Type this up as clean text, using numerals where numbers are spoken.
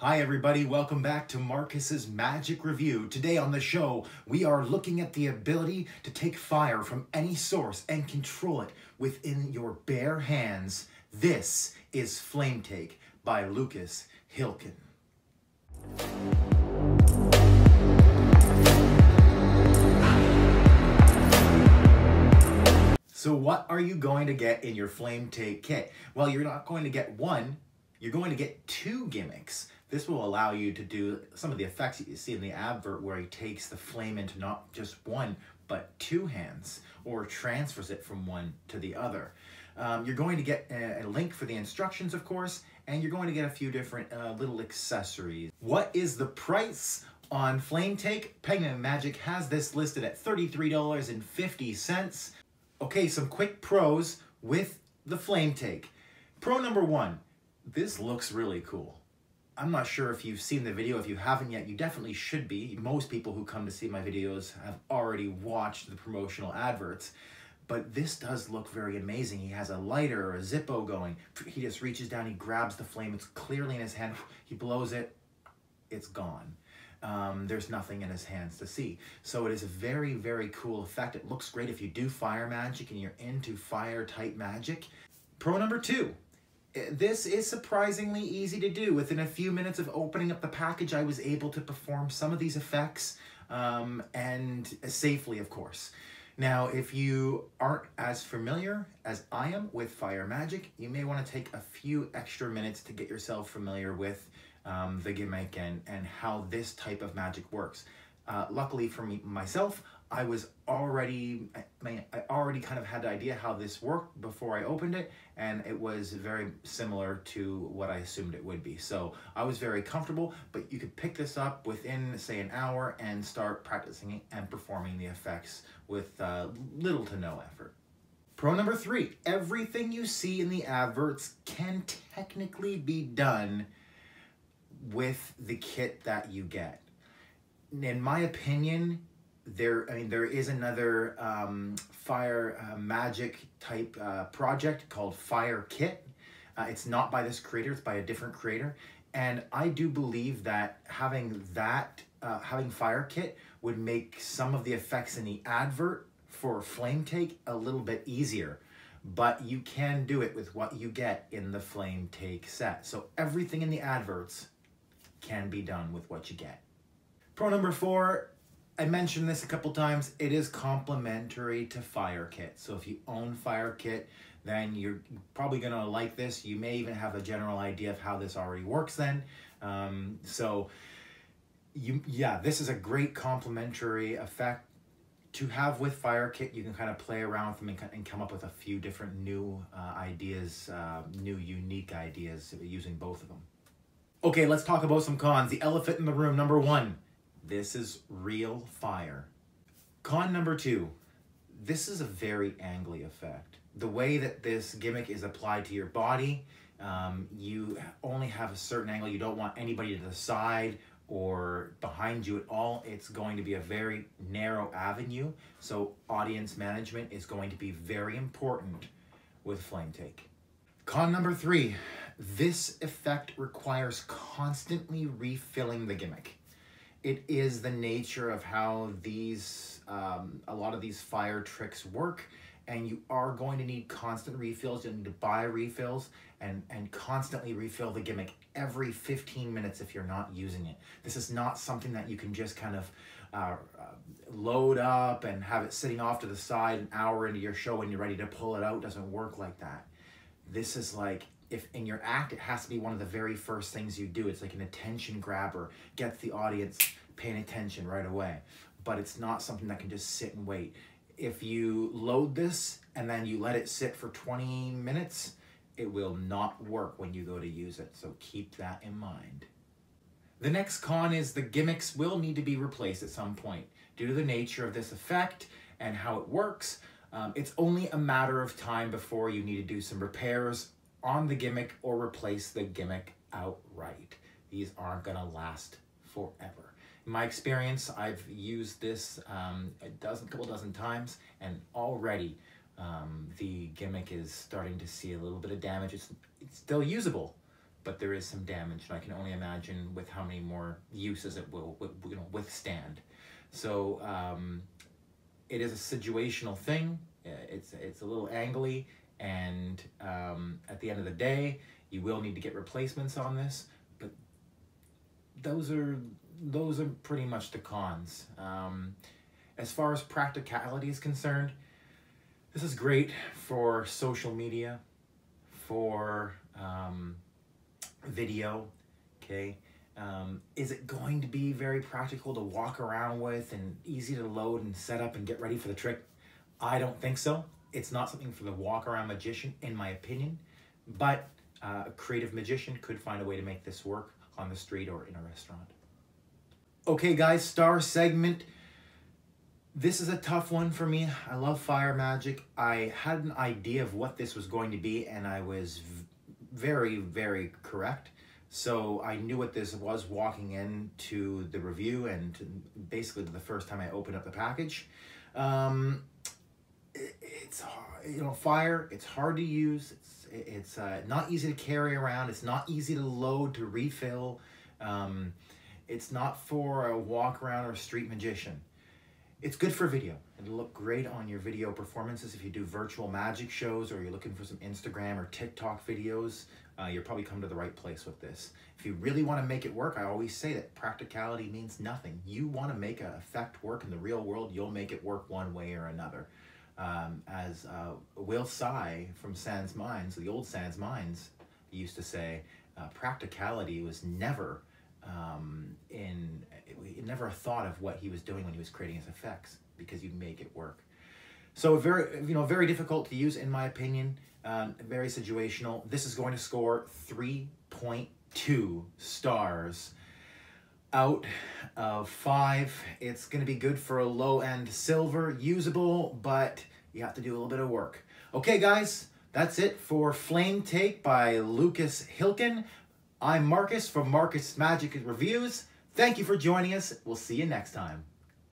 Hi everybody, welcome back to Marcus's Magic Review. Today on the show, we are looking at the ability to take fire from any source and control it within your bare hands. This is Flame Take by Lukas Hilken. So what are you going to get in your Flame Take kit? Well, you're not going to get one, you're going to get two gimmicks. This will allow you to do some of the effects that you see in the advert where he takes the flame into not just one, but two hands, or transfers it from one to the other. You're going to get a link for the instructions, of course, and you're going to get a few different little accessories. What is the price on Flame Take? Pegman Magic has this listed at $33.50. Okay, some quick pros with the Flame Take. Pro number one, this looks really cool. I'm not sure if you've seen the video. If you haven't yet, you definitely should be. Most people who come to see my videos have already watched the promotional adverts. But this does look very amazing. He has a lighter or a Zippo going. He just reaches down, he grabs the flame. It's clearly in his hand. He blows it. It's gone. There's nothing in his hands to see. So it is a very, very cool effect. It looks great if you do fire magic and you're into fire type magic. Pro number two. This is surprisingly easy to do. Within a few minutes of opening up the package, I was able to perform some of these effects, and safely, of course. Now, if you aren't as familiar as I am with fire magic, you may want to take a few extra minutes to get yourself familiar with the gimmick and how this type of magic works. Luckily for myself, I already kind of had the idea how this worked before I opened it, and it was very similar to what I assumed it would be. So I was very comfortable, but you could pick this up within, say, an hour and start practicing and performing the effects with little to no effort. Pro number three, everything you see in the adverts can technically be done with the kit that you get. In my opinion, there is another fire magic type project called Fire Kit. It's not by this creator, it's by a different creator. And I do believe that having Fire Kit would make some of the effects in the advert for Flame Take a little bit easier. But you can do it with what you get in the Flame Take set. So everything in the adverts can be done with what you get. Pro number four, I mentioned this a couple times, it is complementary to Fire Kit. So if you own Fire Kit, then you're probably gonna like this. You may even have a general idea of how this already works then. This is a great complementary effect to have with Fire Kit. You can kind of play around with them and come up with a few different new ideas, new unique ideas using both of them. Okay, let's talk about some cons. The elephant in the room, number one. This is real fire. Con number two, this is a very angly effect. The way that this gimmick is applied to your body, you only have a certain angle. You don't want anybody to the side or behind you at all. It's going to be a very narrow avenue. So audience management is going to be very important with Flame Take. Con number three, this effect requires constantly refilling the gimmick. It is the nature of how these, a lot of these fire tricks work, and you are going to need constant refills. You'll need to buy refills and constantly refill the gimmick every 15 minutes if you're not using it. This is not something that you can just kind of load up and have it sitting off to the side an hour into your show and you're ready to pull it out. It doesn't work like that. This is like, if in your act, it has to be one of the very first things you do. It's like an attention grabber, gets the audience paying attention right away. But it's not something that can just sit and wait. If you load this and then you let it sit for 20 minutes, it will not work when you go to use it. So keep that in mind. The next con is the gimmicks will need to be replaced at some point. Due to the nature of this effect and how it works, it's only a matter of time before you need to do some repairs on the gimmick or replace the gimmick outright. These aren't gonna last forever. In my experience, I've used this a couple dozen times, and already the gimmick is starting to see a little bit of damage. It's still usable, but there is some damage, and I can only imagine with how many more uses it will withstand. So it is a situational thing. It's a little angly, and at the end of the day, you will need to get replacements on this, but those are pretty much the cons. As far as practicality is concerned, this is great for social media, for video, okay? Is it going to be very practical to walk around with and easy to load and set up and get ready for the trick? I don't think so. It's not something for the walk-around magician, in my opinion, but a creative magician could find a way to make this work on the street or in a restaurant. Okay guys, star segment. This is a tough one for me. I love fire magic. I had an idea of what this was going to be, and I was very, very correct. So I knew what this was walking into the review, and basically the first time I opened up the package. It's fire. It's hard to use. It's not easy to carry around. It's not easy to load, to refill. It's not for a walk around or street magician. It's good for video. It'll look great on your video performances if you do virtual magic shows, or you're looking for some Instagram or TikTok videos. You'll probably come to the right place with this. If you really want to make it work, I always say that practicality means nothing. You want to make an effect work in the real world, you'll make it work one way or another. As Will Tsai from Sans Minds, the old Sans Minds, used to say, practicality was never never a thought of what he was doing when he was creating his effects, because you make it work. So very difficult to use, in my opinion. Very situational. This is going to score 3.2 stars out of 5. It's going to be good for a low-end silver, usable, but you have to do a little bit of work. Okay, guys, that's it for Flame Take by Lukas Hilken. I'm Marcus from Marcus Magic Reviews. Thank you for joining us. We'll see you next time.